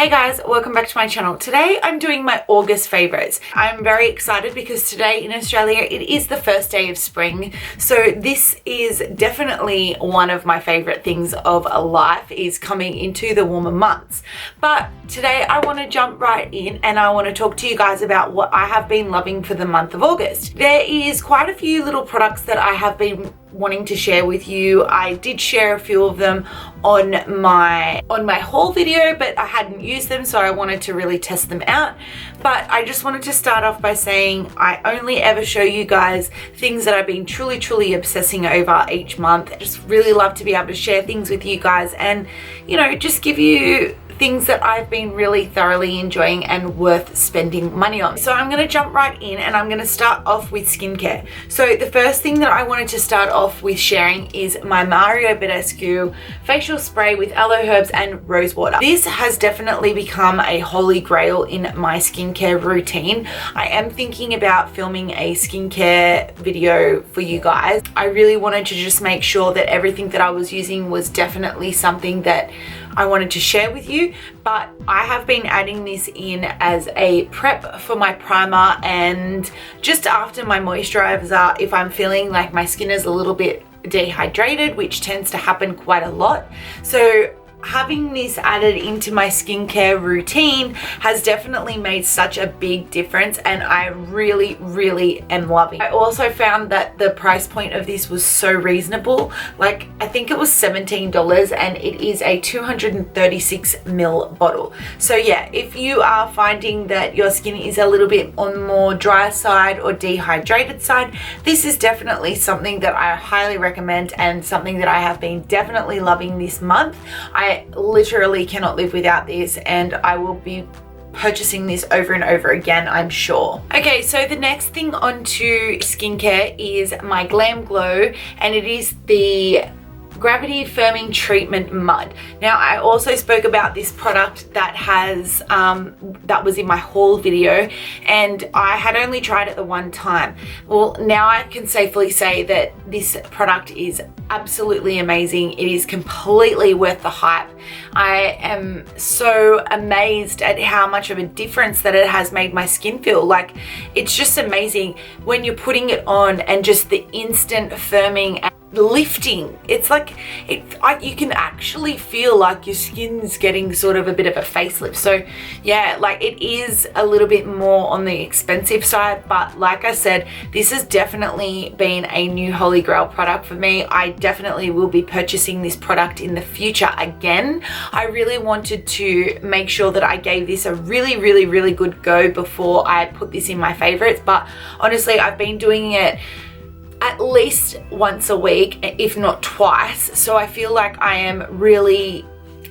Hey guys, welcome back to my channel. Today I'm doing my August favorites. I'm very excited because today in Australia it is the first day of spring. So this is definitely one of my favorite things of a life, is coming into the warmer months. But today I want to jump right in and I want to talk to you guys about what I have been loving for the month of August. There is quite a few little products that I have been wanting to share with you. I did share a few of them on my haul video, but I hadn't used them, so I wanted to really test them out. But I just wanted to start off by saying I only ever show you guys things that I've been truly obsessing over each month. I just really love to be able to share things with you guys and, you know, just give you things that I've been really thoroughly enjoying and worth spending money on. So I'm going to jump right in and I'm going to start off with skincare. So the first thing that I wanted to start off with sharing is my BEDESCU facial spray with aloe herbs and rose water. This has definitely become a holy grail in my skincare routine. I am thinking about filming a skincare video for you guys. I really wanted to just make sure that everything that I was using was definitely something that I wanted to share with you, but I have been adding this in as a prep for my primer and just after my moisturizer if I'm feeling like my skin is a little bit dehydrated, which tends to happen quite a lot. So having this added into my skincare routine has definitely made such a big difference and I really am loving it. I also found that the price point of this was so reasonable. Like I think it was $17 and it is a 236 ml bottle. So yeah, if you are finding that your skin is a little bit on more dry side or dehydrated side, this is definitely something that I highly recommend and something that I have been definitely loving this month. I literally cannot live without this and I will be purchasing this over and over again, I'm sure. Okay, so the next thing onto skincare is my GLAM Glow, and it is the Gravity Firming Treatment Mud. Now I also spoke about this product that has that was in my haul video and I had only tried it the one time. Well, now I can safely say that this product is absolutely amazing. It is completely worth the hype. I am so amazed at how much of a difference that it has made my skin feel. Like it's just amazing when you're putting it on and just the instant firming and lifting. It's like you can actually feel like your skin's getting sort of a bit of a facelift. So yeah, like it is a little bit more on the expensive side, but like I said, this has definitely been a new holy grail product for me. I definitely will be purchasing this product in the future again. I really wanted to make sure that I gave this a really good go before I put this in my favorites, but honestly I've been doing it at least once a week, if not twice. So I feel like I am really,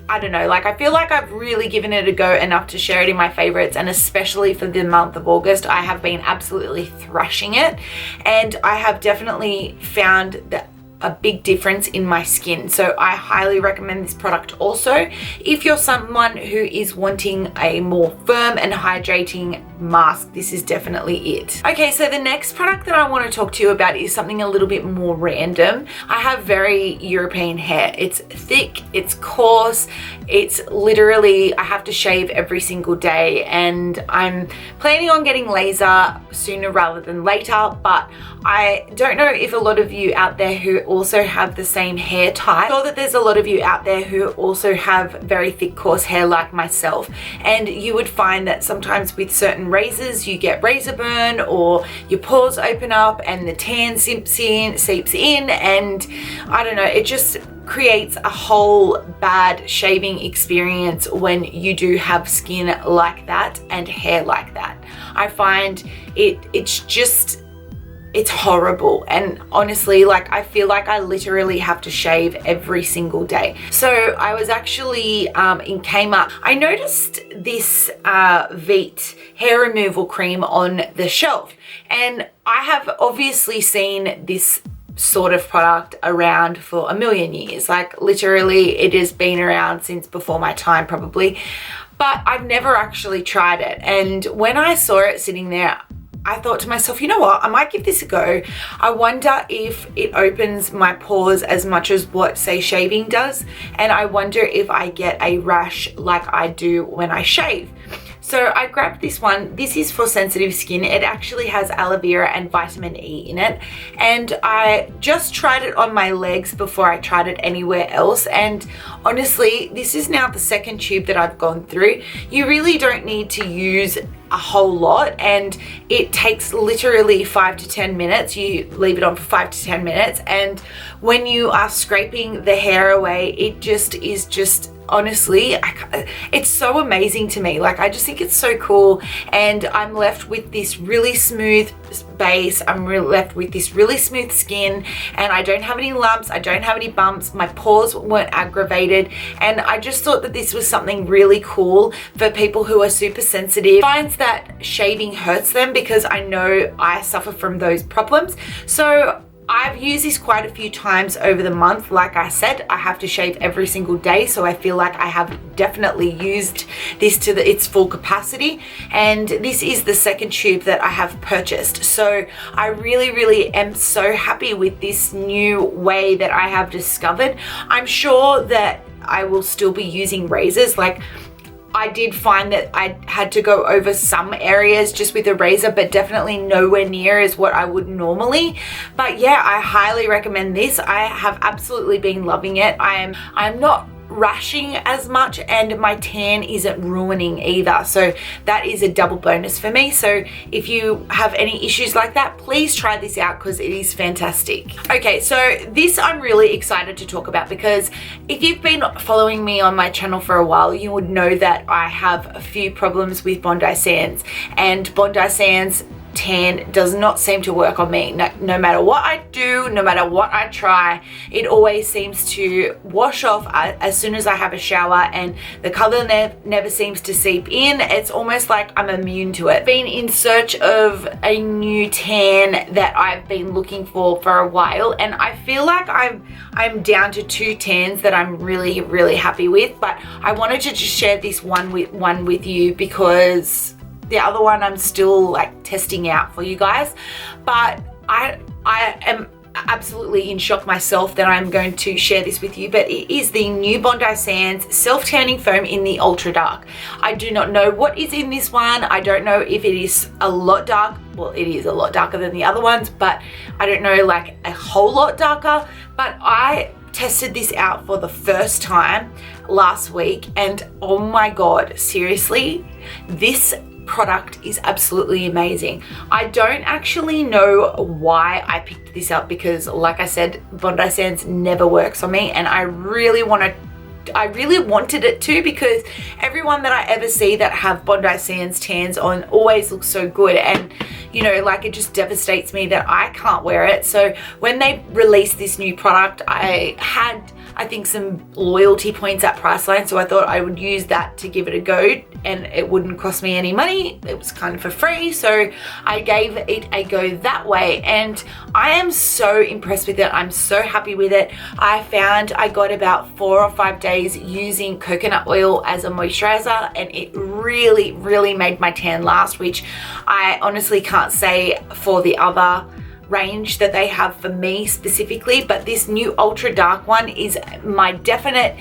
I don't know, like I feel like I've really given it a go enough to share it in my favorites, and especially for the month of August, I have been absolutely thrashing it and I have definitely found that a big difference in my skin. So I highly recommend this product also if you're someone who is wanting a more firm and hydrating mask. This is definitely it. Okay, so the next product that I want to talk to you about is something a little bit more random. I have very European hair. It's thick, it's coarse, it's literally, I have to shave every single day and I'm planning on getting laser sooner rather than later, but I don't know if a lot of you out there who also have the same hair type. I know that there's a lot of you out there who also have very thick, coarse hair like myself, and you would find that sometimes with certain razors you get razor burn or your pores open up and the tan seeps in, and I don't know, it just creates a whole bad shaving experience when you do have skin like that and hair like that. I find it's horrible, and honestly, like I feel like I literally have to shave every single day. So I was actually in Kmart. I noticed this VEET hair removal cream on the shelf, and I have obviously seen this sort of product around for a million years. Like literally it has been around since before my time probably, but I've never actually tried it. And when I saw it sitting there, I thought to myself, you know what, I might give this a go. I wonder if it opens my pores as much as what, say, shaving does. And I wonder if I get a rash like I do when I shave. So I grabbed this one. This is for sensitive skin. It actually has aloe vera and vitamin E in it. And I just tried it on my legs before I tried it anywhere else. And honestly, this is now the second tube that I've gone through. You really don't need to use a whole lot, and it takes literally 5 to 10 minutes. You leave it on for 5 to 10 minutes, and when you are scraping the hair away, it just is just honestly, it's so amazing to me. Like, I just think it's so cool, and I'm left with this really smooth base. I'm left with this really smooth skin, and I don't have any lumps, I don't have any bumps, my pores weren't aggravated, and I just thought that this was something really cool for people who are super sensitive, finds that shaving hurts them, because I know I suffer from those problems. So I've used this quite a few times over the month. Like I said, I have to shave every single day, so I feel like I have definitely used this to its full capacity, and this is the second tube that I have purchased. So I really am so happy with this new way that I have discovered. I'm sure that I will still be using razors. Like, I did find that I had to go over some areas just with a razor, but definitely nowhere near as what I would normally. But yeah, I highly recommend this. I have absolutely been loving it. I'm not rashing as much, and my tan isn't ruining either, so that is a double bonus for me. So if you have any issues like that, please try this out, because it is fantastic. Okay, so this I'm really excited to talk about, because if you've been following me on my channel for a while, you would know that I have a few problems with Bondi Sands, and Bondi Sands tan does not seem to work on me. No matter what I do, no matter what I try, it always seems to wash off as soon as I have a shower, and the color never seems to seep in. It's almost like I'm immune to it. Been in search of a new tan that I've been looking for a while, and I feel like I'm down to 2 tans that I'm really happy with, but I wanted to just share this one with you, because the other one I'm still like testing out for you guys. But I am absolutely in shock myself that I'm going to share this with you, but it is the new Bondi Sands self-tanning foam in the ultra dark. I do not know what is in this one. I don't know if it is a lot dark. Well, it is a lot darker than the other ones, but I don't know, like a whole lot darker. But I tested this out for the first time last week, and oh my god, seriously, this product is absolutely amazing. I don't actually know why I picked this up, because like I said, Bondi Sands never works on me, and I really wanted it to, because everyone that I ever see that have Bondi Sands tans on always looks so good, and you know, like, it just devastates me that I can't wear it. So when they released this new product, I think some loyalty points at Priceline, so I thought I would use that to give it a go, and it wouldn't cost me any money. It was kind of for free, so I gave it a go that way, and I am so impressed with it. I'm so happy with it. I found I got about 4 or 5 days using coconut oil as a moisturizer, and it really made my tan last, which I honestly can't say for the other range that they have for me specifically, but this new ultra dark one is my definite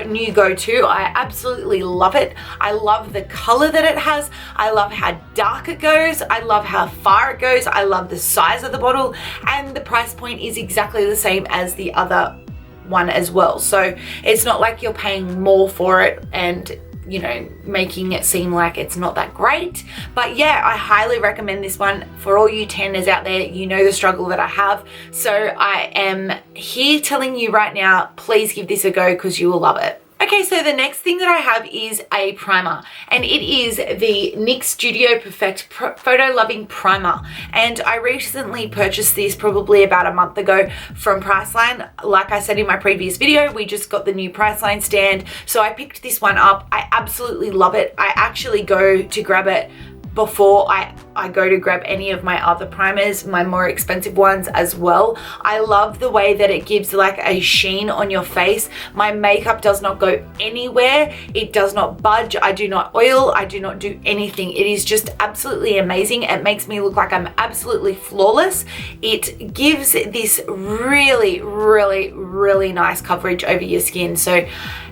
new go-to. I absolutely love it. I love the color that it has. I love how dark it goes. I love how far it goes. I love the size of the bottle, and the price point is exactly the same as the other one as well. So it's not like you're paying more for it and, you know, making it seem like it's not that great. But yeah, I highly recommend this one for all you tanners out there. You know the struggle that I have, so I am here telling you right now, please give this a go, because you will love it. Okay, so the next thing that I have is a primer, and it is the NYX Studio Perfect Photo Loving Primer, and I recently purchased this probably about a month ago from Priceline. Like I said in my previous video, we just got the new Priceline stand, so I picked this one up. I absolutely love it. I actually go to grab it before I I go to grab any of my other primers, my more expensive ones as well. I love the way that it gives like a sheen on your face. My makeup does not go anywhere. It does not budge. I do not oil. I do not do anything. It is just absolutely amazing. It makes me look like I'm absolutely flawless. It gives this really, really, really nice coverage over your skin. So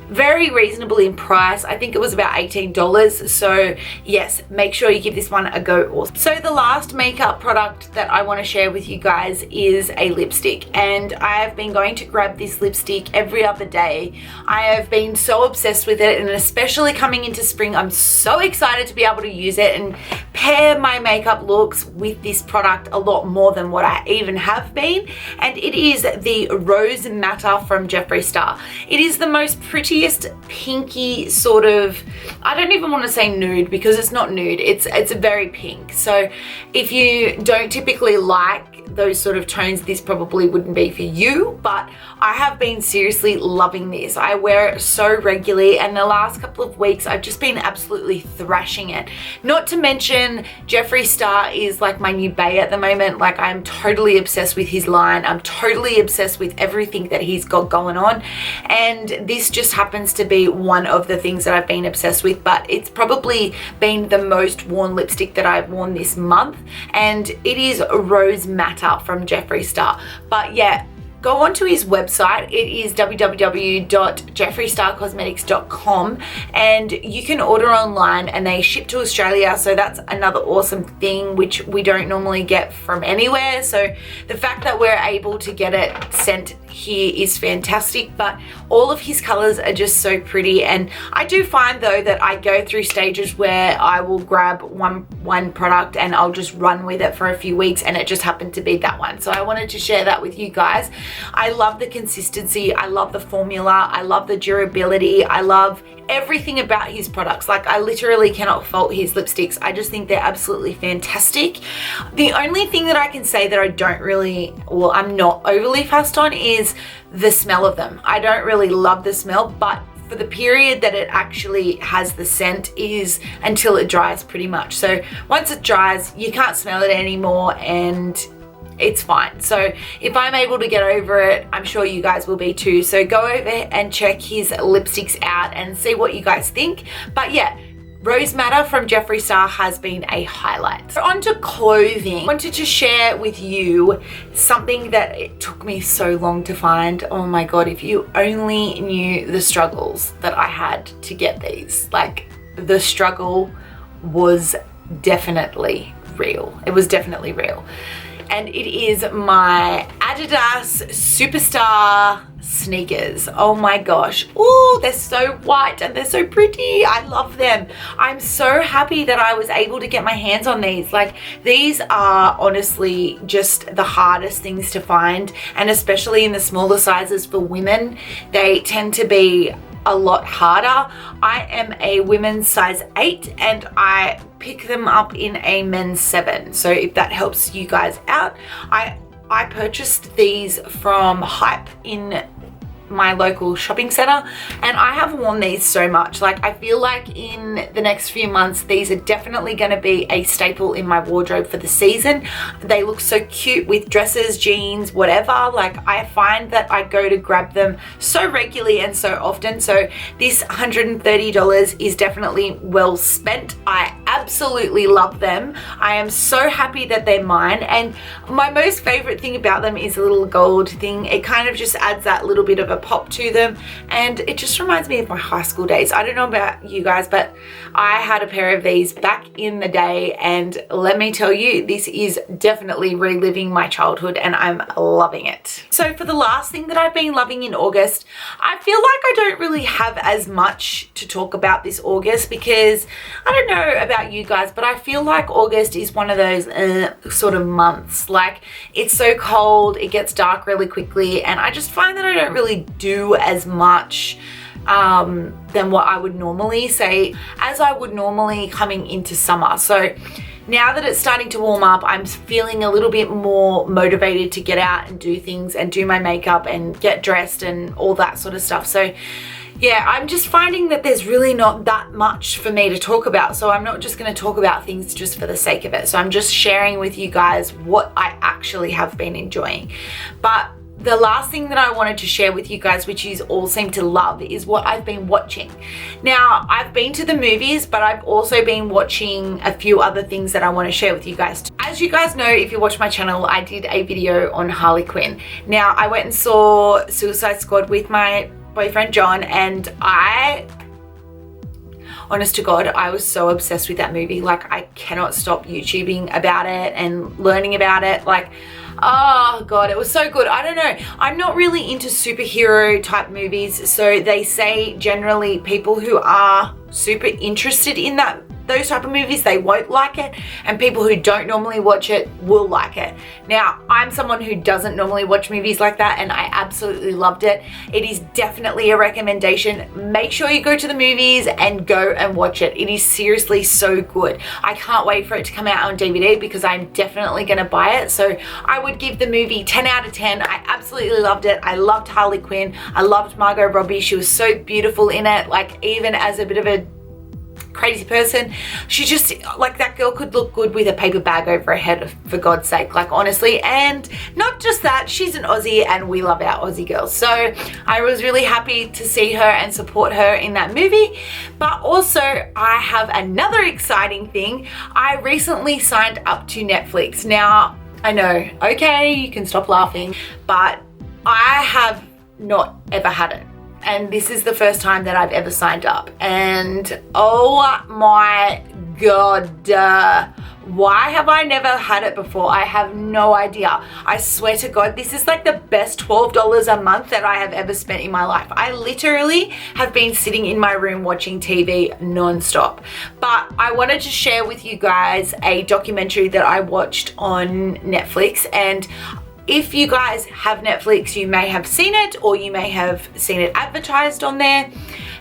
very reasonable in price. I think it was about $18. So yes, make sure you give this one a go also. So the last makeup product that I want to share with you guys is a lipstick, and I have been going to grab this lipstick every other day. I have been so obsessed with it, and especially coming into spring, I'm so excited to be able to use it and pair my makeup looks with this product a lot more than what I even have been. And it is the Rose Matter from Jeffree Star. It is the most prettiest pinky sort of, I don't even want to say nude because it's not nude, it's very pink. So if you don't typically like those sort of tones, this probably wouldn't be for you, but I have been seriously loving this. I wear it so regularly, and the last couple of weeks I've just been absolutely thrashing it. Not to mention Jeffree Star is like my new bae at the moment. Like, I'm totally obsessed with his line. I'm totally obsessed with everything that he's got going on, and this just happens to be one of the things that I've been obsessed with. But it's probably been the most worn lipstick that I've worn this month, and it is Rose Matter from Jeffree Star. But yeah, go onto his website. It is www.jeffreestarcosmetics.com, and you can order online and they ship to Australia. So that's another awesome thing which we don't normally get from anywhere. So the fact that we're able to get it sent here is fantastic. But all of his colors are just so pretty, and I do find though that I go through stages where I will grab one product and I'll just run with it for a few weeks, and it just happened to be that one. So I wanted to share that with you guys. I love the consistency, I love the formula, I love the durability, I love everything about his products. Like, I literally cannot fault his lipsticks. I just think they're absolutely fantastic. The only thing that I can say that I don't really, well, I'm not overly fussed on is the smell of them. I don't really love the smell, but for the period that it actually has the scent is until it dries pretty much. So once it dries, you can't smell it anymore, and it's fine. So if I'm able to get over it, I'm sure you guys will be too. So go over and check his lipsticks out and see what you guys think. But yeah, Rose Matter from Jeffree Star has been a highlight. So on to clothing. I wanted to share with you something that it took me so long to find. Oh my God, if you only knew the struggles that I had to get these. Like, the struggle was definitely real. It was definitely real. And it is my ADIDAS Superstar sneakers. Oh my gosh. Oh, they're so white and they're so pretty. I love them. I'm so happy that I was able to get my hands on these. Like, these are honestly just the hardest things to find, and especially in the smaller sizes for women, they tend to be a lot harder. I am a women's size 8 and I pick them up in a men's 7. So if that helps you guys out, I purchased these from Hype in my local shopping center, and I have worn these so much. Like, I feel like in the next few months these are definitely going to be a staple in my wardrobe for the season. They look so cute with dresses, jeans, whatever. Like, I find that I go to grab them so regularly and so often. So this $130 is definitely well spent. I absolutely love them. I am so happy that they're mine, and my most favorite thing about them is the little gold thing. It kind of just adds that little bit of a pop to them, and it just reminds me of my high school days. I don't know about you guys, but I had a pair of these back in the day, and let me tell you, this is definitely reliving my childhood, and I'm loving it. So for the last thing that I've been loving in August, I feel like I don't really have as much to talk about this August, because I don't know about you guys, but I feel like August is one of those sort of months. Like, it's so cold, it gets dark really quickly, and I just find that I don't really do as much than what I would normally say, as I would normally coming into summer. So now that it's starting to warm up, I'm feeling a little bit more motivated to get out and do things and do my makeup and get dressed and all that sort of stuff. So yeah, I'm just finding that there's really not that much for me to talk about. So I'm not just going to talk about things just for the sake of it. So I'm just sharing with you guys what I actually have been enjoying. But the last thing that I wanted to share with you guys, which you all seem to love, is what I've been watching. Now, I've been to the movies, but I've also been watching a few other things that I want to share with you guys. As you guys know, if you watch my channel, I did a video on Harley Quinn. Now, I went and saw Suicide Squad with my boyfriend John, and honest to God, I was so obsessed with that movie. Like, I cannot stop YouTubing about it and learning about it. Like, oh God, it was so good. I don't know. I'm not really into superhero type movies. So they say generally people who are super interested in those type of movies, they won't like it, and people who don't normally watch it will like it. Now, I'm someone who doesn't normally watch movies like that, and I absolutely loved it. It is definitely a recommendation. Make sure you go to the movies and go and watch it. It is seriously so good. I can't wait for it to come out on DVD because I'm definitely going to buy it. So I would give the movie 10 out of 10. I absolutely loved it. I loved Harley Quinn. I loved Margot Robbie. She was so beautiful in it. Like, even as a bit of a crazy person, she just, like, that girl could look good with a paper bag over her head, for God's sake, like, honestly. And not just that, she's an Aussie and we love our Aussie girls. So I was really happy to see her and support her in that movie. But also, I have another exciting thing. I recently signed up to Netflix. Now, I know, okay, you can stop laughing, but I have not ever had it. And this is the first time that I've ever signed up. And oh my God, why have I never had it before? I have no idea. I swear to God, this is like the best $12 a month that I have ever spent in my life. I literally have been sitting in my room watching TV non-stop. But I wanted to share with you guys a documentary that I watched on Netflix. And if you guys have Netflix, you may have seen it, or you may have seen it advertised on there.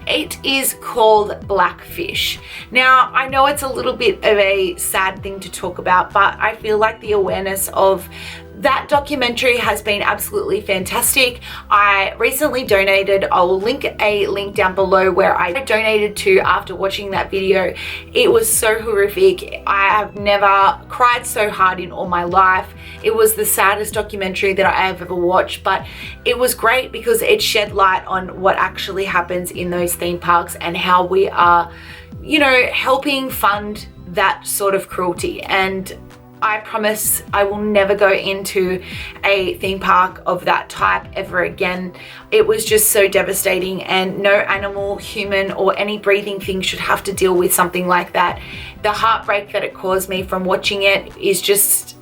It is called Blackfish. Now, I know it's a little bit of a sad thing to talk about, but I feel like the awareness of that documentary has been absolutely fantastic. I recently donated. I'll link a link down below where I donated to after watching that video. It was so horrific. I have never cried so hard in all my life. It was the saddest documentary that I have ever watched, but it was great because it shed light on what actually happens in those theme parks and how we are, you know, helping fund that sort of cruelty. And I promise I will never go into a theme park of that type ever again. It was just so devastating, and no animal, human, or any breathing thing should have to deal with something like that. The heartbreak that it caused me from watching it is just,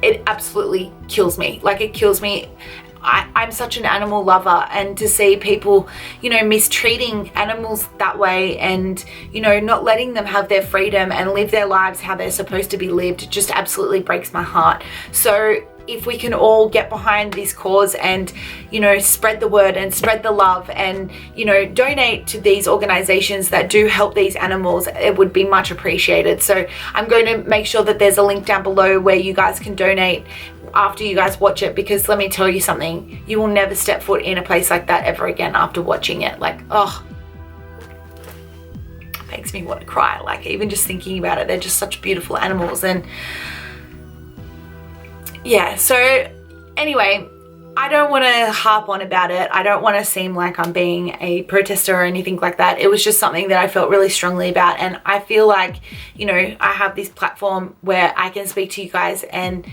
it absolutely kills me. Like, it kills me. I'm such an animal lover, and to see people, you know, mistreating animals that way and, you know, not letting them have their freedom and live their lives how they're supposed to be lived just absolutely breaks my heart. So if we can all get behind this cause and, you know, spread the word and spread the love and, you know, donate to these organizations that do help these animals, it would be much appreciated. So I'm going to make sure that there's a link down below where you guys can donate after you guys watch it, because let me tell you something, you will never step foot in a place like that ever again after watching it. Like, oh, it makes me want to cry. Like, even just thinking about it, they're just such beautiful animals. And yeah, so anyway, I don't want to harp on about it. I don't want to seem like I'm being a protester or anything like that. It was just something that I felt really strongly about, and I feel like, you know, I have this platform where I can speak to you guys and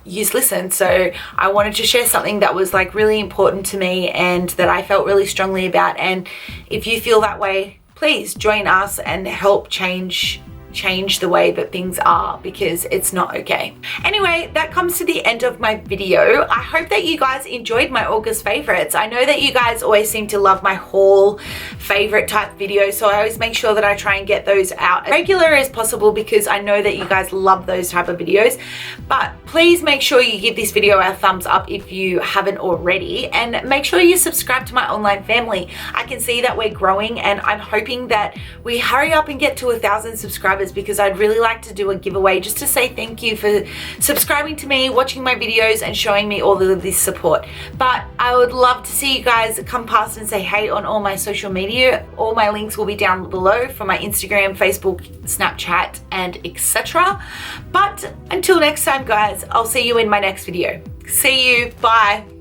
you listen. So I wanted to share something that was like really important to me and that I felt really strongly about. And if you feel that way, please join us and help change the way that things are, because it's not okay. Anyway, that comes to the end of my video. I hope that you guys enjoyed my August favorites. I know that you guys always seem to love my haul favorite type videos, so I always make sure that I try and get those out as regular as possible, because I know that you guys love those type of videos. But please make sure you give this video a thumbs up if you haven't already, and make sure you subscribe to my online family. I can see that we're growing, and I'm hoping that we hurry up and get to 1,000 subscribers subscribers because I'd really like to do a giveaway just to say thank you for subscribing to me, watching my videos and showing me all of this support. But I would love to see you guys come past and say hey on all my social media. All my links will be down below for my Instagram, Facebook, Snapchat and etc. But until next time guys, I'll see you in my next video. See you, bye.